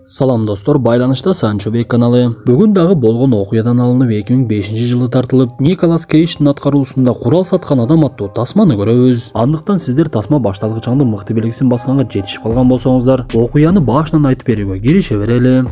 Салам достор, байланышта Санчо Бек каналы. Бүгүн дагы болгон окуядан алынып 2005-жылы тартылып, Николас Кейдждин аткаруусунда курал саткан адам аттуу тасманы көрөбүз. Андыктан сиздер тасма башталгычаңдын мыкты белгисин басканга жетишип калган болсоңуздар, окуяны башынан айтып берүүгө кирише берели.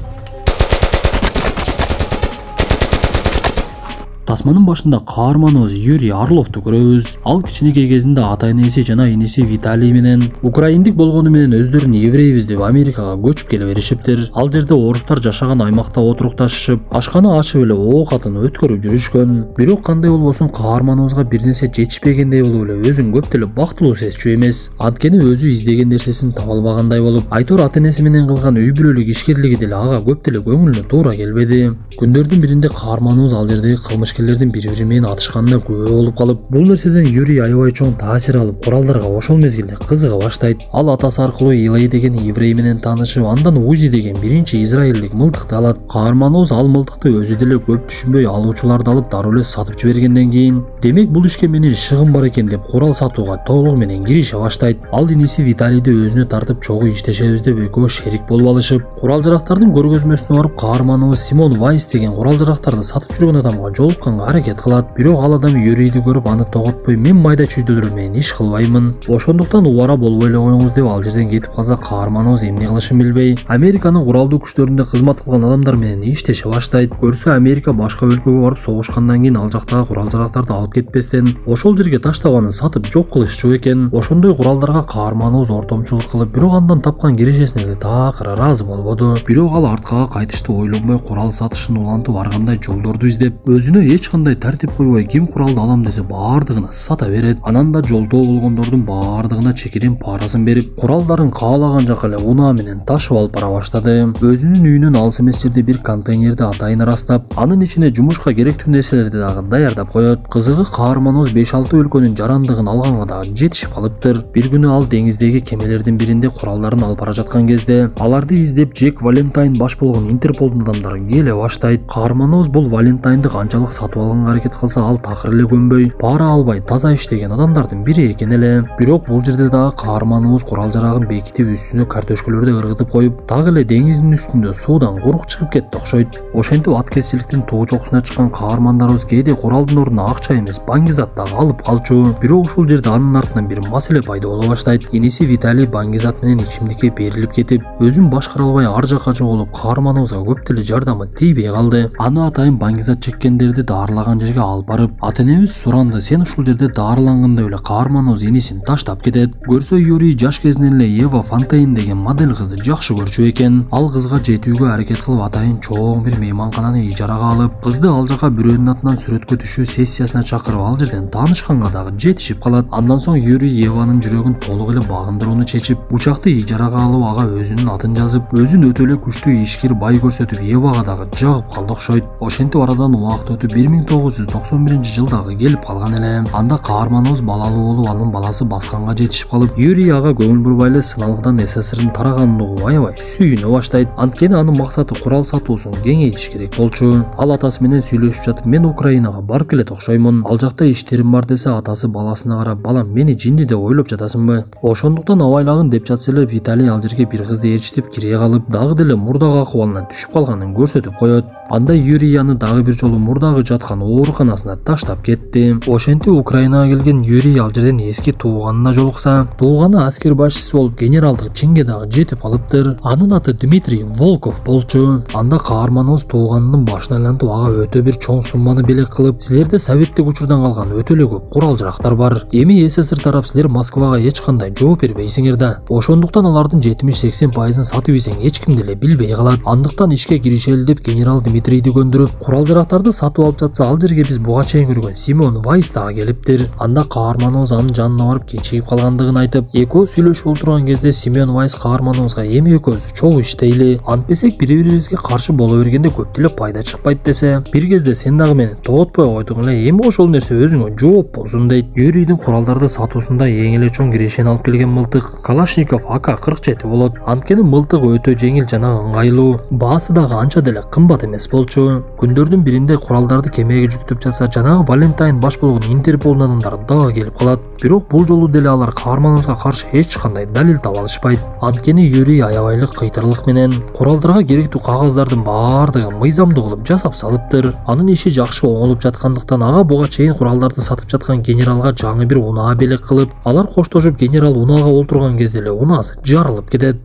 Тасманын башында каарманыбыз Юрий Орловду көрөбүз. Ал кичинекей кезинде ата энеси жана иниси Виталий менен украиндик болгону менен өздөрүн еврейбиз деп Америкага көчүп келе беришиптир. Ал жерде орустар жашаган аймакта отурукташып, ашкана ачып эле оокатын өткөрүп жүрүшкөн. Бирок кандай болбосун каарманыбызга бир нерсе жетишпегендей болуп эле өзүн көп деле бактылуу сезчү эмес. Анткени өзү издеген нерсесин таба албагандай болуп, айтор ата энеси менен кылган үй бүлөлүк ишкерлиги деле ага көп деле көңүлүнө туура келбеди. Күндөрдүн биринде каарманыбыз ал жердеги кылмышкерлердин бири-бири менен атышканына күбө болуп калып, бул нерседен Юрий аябай чоң таасир алып, куралдарга ошол мезгилде кызыга баштайт. Ал атасы аркылуу Илай деген еврей менен таанышып, андан Узи деген биринчи израилдик мылтыкты алат. Каарманыбыз ал мылтыкты өзү деле көп түшүнбөй алуучуларды алып дароо эле сатып жибергенден кийин, демек бул ишке менин шыгым бар экен деп курал сатууга толугу менен кирише баштайт. Ал иниси Виталийди өзүнө тартып чогуу иштешебиз деп экөө шерик болуп алышып, курал жарактардын көргөзмөсүнө барып каарманыбыз Симон Вайс деген курал жарактарды сатып жүргөн адамга жолукканга аракет кылат. Бирок ал адам Юрийди көрүп аны тоготпой, мен майда чүйдөлөр менен иш кылбаймын, ошондуктан убара болбой эле коюңуз деп ал жерден кетип калса, каарманыбыз эмне кылышын билбей Американын куралдуу күчтөрүндө кызмат кылган адамдар менен иштеше баштайт. Көрсө Америка башка өлкөгө барып согушкандан кийин ал жактагы курал жарактарды алып кетпестен ошол жерге таштап аны сатып жок кылышчу экен. Ошондой куралдарга каарманыбыз ортомчулук кылып, бирок андан тапкан кирешесине эле такыр ыраазы болбоду. Бирок ал арткага кайтышты ойлонбой курал сатышын улантып ар кандай жолдорду издеп, өзүнө эч кандай тартип койбой, ким куралды алам десе баардыгына сата берет. Анан да жолдоо болгондордун баардыгына чекерен парасын берип, куралдарын каалаган жака эле унаа менен ташып алып бара баштады. Өзүнүн үйүнөн алыс эмес жерде бир контейнерди атайын ырастап, анын ичине жумушка керектүү нерселерди дагы даярдап коет. Кызыгы, каарманыбыз 5-6 өлкөнүн жарандыгын алганга дагы жетишип калыптыр. Бир күнү ал деңиздеги кемелердин биринде куралдарын алып бара жаткан кезде, аларды издеп Джек Валентайн баш болгон Интерполдун адамдары келе баштайт. Каарманыбыз бул Валентайнды канчалык сатып алганга аракет кылса, ал такыр эле көнбөй, пара албай таза иштеген адамдардын бири экен эле. Бирок бул жерде дагы каарманыбыз курал жарагын бекитип, үстүнө картөшкөлөрдү ыргытып коюп, дагы эле деңиздин үстүндө суудан курук чыгып кетти окшойт. Ошентип ат кесчиликтин тоо чокусуна чыккан каармандарыбыз кээде куралдын ордуна акча эмес, баңгизат дагы алып калчу. Бирок ушул жерде анын артынан бир маселе пайда боло баштайт. Иниси Виталий баңгизат менен ичимдикке берилип кетип, өзүн башкара албай ар жакка жоголуп, каарманыбызга көп деле жардамы тийбей калды. Аны атайын баңгизат чеккендерди дарылаган жерге алып барып, ата энебиз суранды, сен ушул жерде дарыланганда эле каарманыбыз инисин таштап кетет. Көрсө Юрий жаш кезинен эле Ева Фонтейн деген модель кызды жакшы көрчү экен. Ал кызга жетүүгө аракет кылып, атайын чоң бир мейманкананы ижарага алып, кызды ал жака бирөөнүн атынан сүрөткө түшүү сессиясына чакырып, ал жерден таанышканга дагы жетишип калат. Андан соң Юрий Еванын жүрөгүн толук эле багындырууну чечип, учакты ижарага алып, ага өзүнүн атын жазып, өзүн өтө эле күчтүү ишкер бай көрсөтүп, Евага дагы жагып калды окшойт. Ошентип арадан убакыт өтүп 1991-жылдагы келип калган эле. Анда каарманыбыз балалуу болуп, анын баласы басканга жетишип калып, Юрий ага көңүл бурбай эле сыналгыдан СССРдин тараганын угуп аябай сүйүнө баштайт. Анткени анын максаты курал сатуусун кеңейтиш керек болчу. Ал атасы менен сүйлөшүп жатып, мен Украинага барып келет окшоймун, ал жакта иштерим бар десе, атасы баласына карап, балам, мени жинди деп ойлоп жатасыңбы? Ошондуктан абайлагын деп жатса эле, Виталий ал жерге бир кызды ээрчитип кире калып, дагы деле мурдагы акыбалына түшүп калганын көрсөтүп коет. Анда Юрий аны дагы бир жолу мурдагы жаткан ооруканасына таштап кетти. Ошентип Украинага келген Юрий ал жерден эски тууганына жолукса, тууганы аскер башчысы болуп генералдык чинге дагы жетип алыптыр. Анын аты Дмитрий Волков болчу. Анда каарманыбыз тууганынын башын айлантып, ага өтө бир чоң сумманы белек кылып, силерде советтик учурдан калган өтө эле көп курал жарактар бар. Эми СССР тарап силер Москвага эч кандай жооп бербейсиңер да. Ошондуктан алардын 70-80% сатып ийсең эч ким деле билбей калат. Андыктан ишке киришели деп генерал Дмитрийди көндүрүп, курал жарактарды сатып алып жатса, ал жерге биз буга чейин көргөн Симон Вайс дагы келиптир. Анда каарманыбыз анын жанына барып кечигип калгандыгын айтып, экөө сүйлөшүп отурган кезде Симон Вайс каарманыбызга эми экөөбүз чогуу иштейли, антпесек бири-бирибизге каршы боло бергенде көп деле пайда чыкпайт десе, бир кезде сен дагы мени тоготпой койдуң эле, эми ошол нерсе өзүңө жооп болсун дейт. Юрийдин куралдарды сатуусунда эң эле чоң кирешени алып келген мылтык Калашников АК-47 болот. Анткени мылтык өтө жеңил жана ыңгайлуу, баасы дагы анча деле кымбат эмес болчу. Күндөрдүн биринде куралдарды куралдарды кемеге жүктөп жатса, жанагы Валентайн баш болгон Интерполдун адамдары дагы келип калат. Бирок бул жолу деле алар каарманыбызга каршы эч кандай далил таба алышпайт. Анткени Юрий аябайлык кыйтырлык менен куралдарга керектүү кагаздардын баардыгын мыйзамдуу кылып жасап салыптыр. Анын иши жакшы оңолуп жаткандыктан ага буга чейин куралдарды сатып жаткан генералга жаңы бир унаа белек кылып, алар коштошуп генерал унаага олтурган кезде эле унаасы жарылып кетет.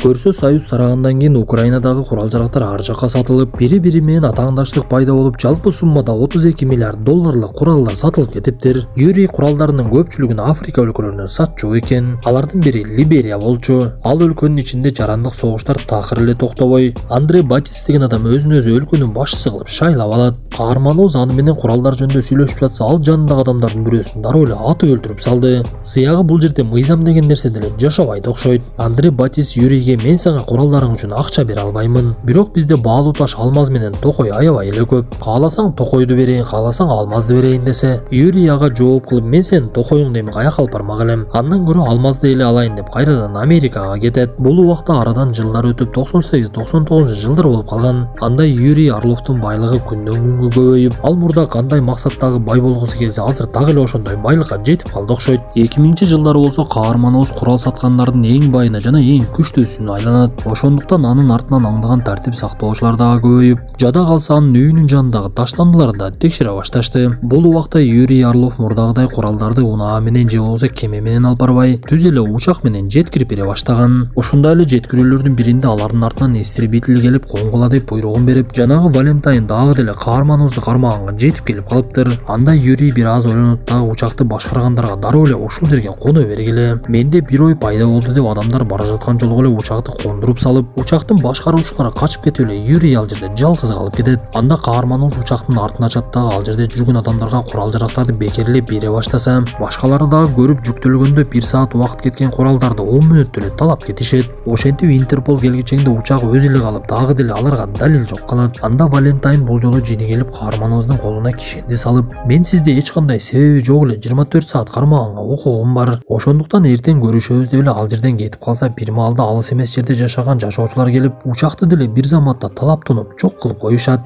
Көрсө Союз тарагандан кийин Украинадагы курал-жарактар ар жакка сатылып, бири-бири менен атаандаштык пайда болуп, жалпы суммада 32 миллиард долларлык куралдар сатылып кетиптир. Юрий куралдарынын көпчүлүгүн Африка өлкөлөрүнө сатчу экен. Алардын бири Либерия болчу. Ал өлкөнүн ичинде жарандык согуштар такыр эле токтобой, Андре Батис деген адам өзүн-өзү өлкөнүн башчысы кылып шайлап алат. Каарманыбыз аны менен куралдар жөнүндө сүйлөшүп жатса, ал жанындагы адамдардын бирөөсүн дароо эле атып өлтүрүп салды. Сыягы бул жерде мыйзам деген нерсе деле жашабайт окшойт. Андре Батис Юрийге мен сага куралдарың үчүн акча бере албаймын. Бирок бизде баалуу таш алмаз менен токой аябай эле көп. Кааласаң токойду берейин, кааласаң алмазды берейин десе, Юрий ага жооп кылып, мен сенин токоюңду эми каяка алып бармак элем. Андан көрө алмазды эле алайын деп кайрадан Америкага кетет. Бул убакта арадан жылдар өтүп 98-99 жылдар болуп калган. Анда Юрий Орловдун байлыгы күндөн күнгө көбөйүп, ал мурда кандай максаттагы бай болгусу келсе, азыр дагы эле ошондой байлыкка жетип калды окшойт. 2000 жылдары болсо каарманыбыз курал саткандардын эң байына жана эң күчтүүсүнө айланат. Ошондуктан анын артынан аңдыган тартип сактоочулар дагы көбөйүп, жада калса анын үйүнүн жанындагы таштандыларды да текшере башташты. Бул убакта Юрий Орлов мурдагыдай куралдарды унаа менен же болбосо кеме менен алып барбай, түз эле учак менен жеткирип бере баштаган. Ушундай эле жеткирүүлөрдүн биринде алардын артынан истребитель келип коңгула деп буйругун берип, жанагы Валентайн дагы деле каарманыбызды кармаганга жетип келип калыптыр. Анда Юрий бир аз ойлонуп дагы учакты башкаргандарга дароо эле ушул жерге коно бергиле. Менде бир ой пайда болду деп адамдар бара жаткан жолго эле учакты кондуруп салып, учактын башкаруучулары качып кетип эле Юрий ал жерде жалгыз калып кетет. Анда каарманыбыз учактын артына ачат дагы ал жерде жүргөн адамдарга курал-жарактарды бекерилеп бере баштаса, башкалары дагы көрүп жүктөлгөндө 1 саат убакыт кеткен куралдарды 10 мүнөттө эле талап кетишет. Ошентип Интерпол келгичеңде учак өзү эле калып, дагы деле аларга далил жок калат. Анда Валентайн бул жолу жини келип каарманыбыздын колуна кишенди салып, мен сизди эч кандай себеби жок эле 24 саат кармаганга укугум бар. Ошондуктан эртең көрүшөбүз деп эле ал жерден кетип калса, бир маалда алыс эмес жерде жашаган жашоочулар келип, учакты деле бир заматта талап тонуп жок кылып коюшат.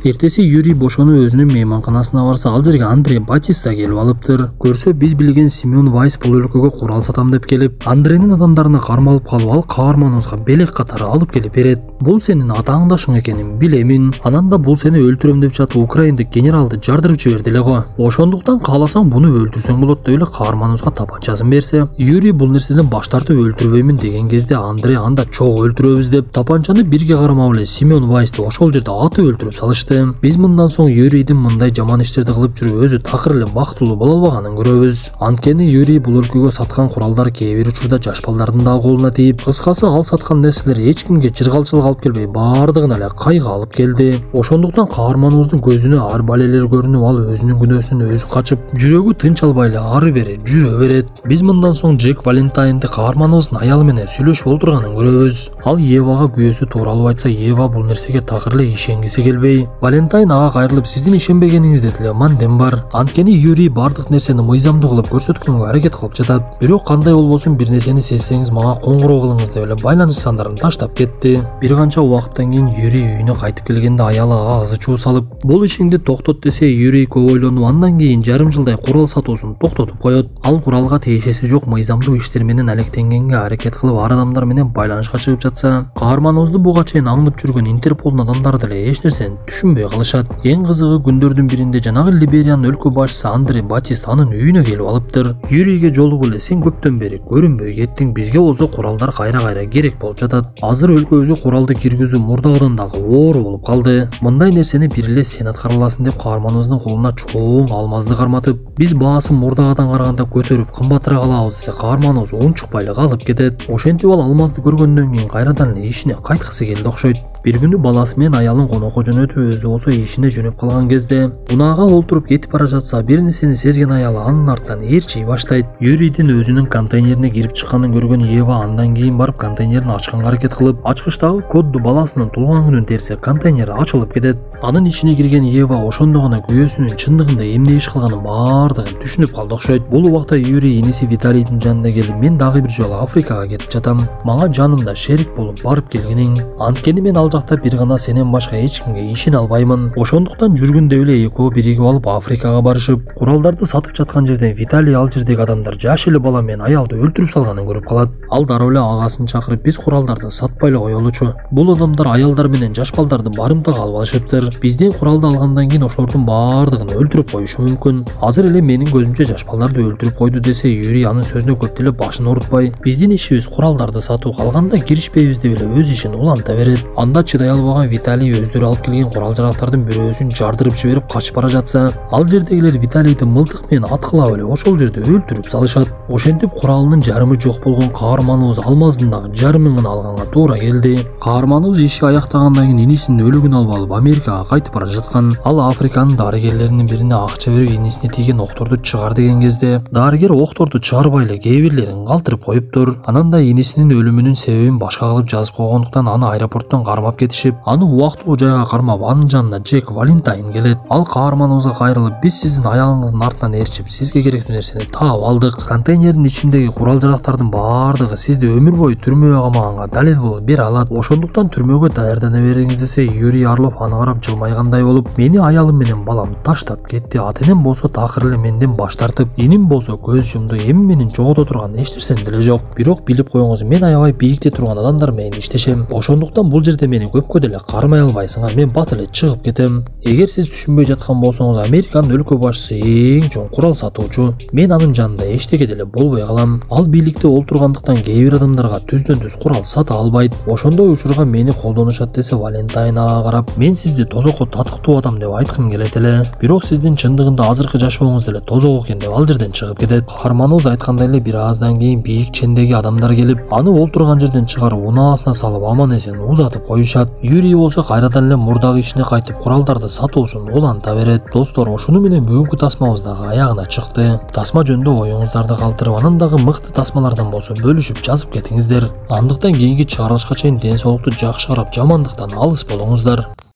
Эртеси Юрий бошонуп өзүнүн мейманканасына барса, ал жерге Андре Батис да келип алыптыр. Көрсө биз билген Семен Вайс бул өлкөгө курал сатам деп келип, Андренин адамдарына кармалып калып, ал каарманыбызга белек катары алып келип берет. Бул сенин атааңдашың экенин билемин. Анан да бул сени өлтүрөм деп жатып украиндык генералды жардырып жиберди эле го. Ошондуктан кааласаң буну өлтүрсөң болот деп эле каарманыбызга тапанчасын берсе, Юрий бул нерседен баш тартып өлтүрбөймүн деген кезде Андре анда чогуу өлтүрөбүз деп тапанчаны бирге кармап эле Семен Вайсты ошол жерде атып өлтүрүп салышты. Биз мындан соң Юрийдин мындай жаман иштерди кылып жүрүп өзү такыр эле бактылуу боло албаганын көрөбүз. Анткени Юрий бул өлкөгө саткан куралдар кээ бир учурда жаш балдардын да колуна тийип, кыскасы ал саткан нерселер эч кимге жыргалчылык алып келбей, баардыгын эле кайга алып келди. Ошондуктан каарманыбыздын көзүнө ар балелер көрүнүп, ал өзүнүн күнөөсүнөн өзү качып, жүрөгү тынч албай эле ары бери жүрө берет. Биз мындан соң Джек Валентайнды каарманыбыздын аялы менен сүйлөшүп олтурганын көрөбүз. Ал Евага күйөөсү тууралуу айтса, Ева бул нерсеге такыр эле ишенгиси келбей, Валентайн ага кайрылып, сиздин ишенбегениңизде деле мандем бар. Анткени Юрий бардык нерсени мыйзамдуу кылып көрсөткөнгө аракет кылып жатат. Бирок кандай болбосун бир нерсени сезсеңиз мага коңгуроо кылыңыз деп эле байланыш сандарын таштап кетти. Бир канча убакыттан кийин Юрий үйүнө кайтып келгенде аялы ага ызы чуу салып, бул ишиңди токтот десе, Юрий көп ойлонуп, андан кийин жарым жылдай курал сатуусун токтотуп коет. Ал куралга тиешеси жок мыйзамдуу иштер менен алектенгенге аракет кылып, ар адамдар менен байланышка чыгып жатса, каарманыбызды буга чейин аңдып жүргөн Интерполдун адамдары деле эч нерсени түшүнбөй калышат. Эң кызыгы күндөрдүн биринде жанагы Либериянын өлкө башчысы Андре Батис анын үйүнө келип алыптыр. Юрийге жолугуп эле, сен көптөн бери көрүнбөй кеттиң, бизге болсо куралдар кайра-кайра керек болуп жатат. Азыр өлкөбүзгө куралды киргизүү мурдагыдан дагы оору болуп калды. Мындай нерсени бир эле сен аткара аласың деп каарманыбыздын колуна чоң алмазды карматып, биз баасын мурдагыдан караганда көтөрүп кымбатыраак алабыз десе, каарманыбыз унчукпай эле калып кетет. Ошентип ал алмазды көргөндөн кийин кайрадан эле ишине кайткысы келди окшойт. Бир күнү баласы менен аялын конокко жөнөтүп, өзү болсо ишине жөнөп калган кезде унаага олтуруп кетип бара жатса, бир нерсени сезген аялы анын артынан ээрчий баштайт. Юрийдин өзүнүн контейнерине кирип чыкканын көргөн Ева андан кийин барып контейнерин ачканга аракет кылып, ачкычтагы кодду баласынын туулган күнүн терсе, контейнер ачылып кетет. Анын ичине кирген Ева ошондо гана күйөөсүнүн чындыгында эмне иш кылганын баардыгын түшүнүп калды окшойт. Бул убакта Юрий иниси Виталийдин жанына келип, мен дагы бир жолу Африкага кетип жатам. Мага жанымда шерик болуп барып келгениң. Анткени мен ал жакта бир гана сенен башка эч кимге ишене албаймын. Ошондуктан жүргүндө эле экөө биригип алып Африкага барышып, куралдарды сатып жаткан жерден Виталий ал жердеги адамдар жаш эле бала менен аялды өлтүрүп салганын көрүп калат. Ал дароо эле агасын чакырып, биз куралдарды сатпай эле коелучу. Бул адамдар аялдар менен жаш балдарды барымтага алып алышыптыр. Бизден куралды алгандан кийин ошолордун баардыгын өлтүрүп коюшу мүмкүн. Азыр эле менин көзүмчө жаш балдарды өлтүрүп койду десе, Юрий анын сөзүнө көп деле башын орутпай, биздин ишибиз куралдарды сатуу, калганда киришпейбиз деп эле өз ишин уланта берет. Анда чыдай албаган Виталий өздөрү алып келген курал жарактардын бирөөсүн жардырып жиберип качып бара жатса, ал жердегилер Виталийди мылтык менен аткылап эле ошол жерде өлтүрүп салышат. Ошентип куралынын жарымы жок болгон каарманыбыз алмазын дагы жарымын гана алганга туура келди. Каарманыбыз иши аяктагандан кийин инисинин өлүгүн алып алып Америкага кайтып бара жаткан. Ал Африканын дарыгерлеринин бирине акча берип инисине тийген окторду чыгар деген кезде, дарыгер окторду чыгарбай эле кээ бирлерин калтырып коюптур. Анан да инисинин өлүмүнүн себебин башка кылып жазып койгондуктан аны аэропорттон кармап кетишип, аны убактылуу жайга кармап, анын жанына Джек Валентайн келет. Ал каарманыбызга кайрылып, биз сиздин аялыңыздын артынан ээрчип, сизге керектүү нерсени таап алдык. Контейнердин ичиндеги курал жарактардын баардыгы сизди өмүр бою түрмөгө камаганга далил болуп бере алат. Ошондуктан түрмөгө даярдана бериңиз десе, Юрий Орлов аны карап жылмайгандай болуп, мени аялым менен балам таштап кетти. Ата-энем болсо такыр эле менден баш тартып, иним болсо көз жумду. Эми менин жогото турган эч нерсем деле жок. Бирок билип коюңуз, мен аябай бийикте турган адамдар менен иштешем. Ошондуктан бул жерде мени көпкө деле кармай албайсыңар. Мен бат эле чыгып кетем. Эгер сиз түшүнбөй жаткан болсоңуз, Американын өлкө башчысы эң чоң курал сатуучу. Мен анын жанында эчтеке деле болбой калам. Ал бийликте олтургандыктан кээ бир адамдарга түздөн түз курал сата албайт. Ошондой учурга мени колдонушат десе, Валентайн ага карап, мен сизди тозокко татыктуу адам деп айткым келет эле. Бирок сиздин чындыгында азыркы жашооңуз деле тозок экен деп ал жерден чыгып кетет. Каарманыбыз айткандай эле бир аздан кийин бийик чендеги адамдар келип, аны олтурган жерден чыгарып, унаасына салып аман эсен узатып коюшат. Юрий болсо кайрадан эле мурдагы ишине кайтып куралдарды сатуусун уланта берет. Достор, ошону менен бүгүнкү тасмабыз дагы аягына чыкты. Тасма жөнүндө оюңуздарды калтырып, анан дагы мыкты тасмалардан болсо бөлүшүп жазып кетиңиздер. Андыктан кийинки чыгарылышка чейин ден соолукту жакшы карап, жамандыктан алыс болуңуздар.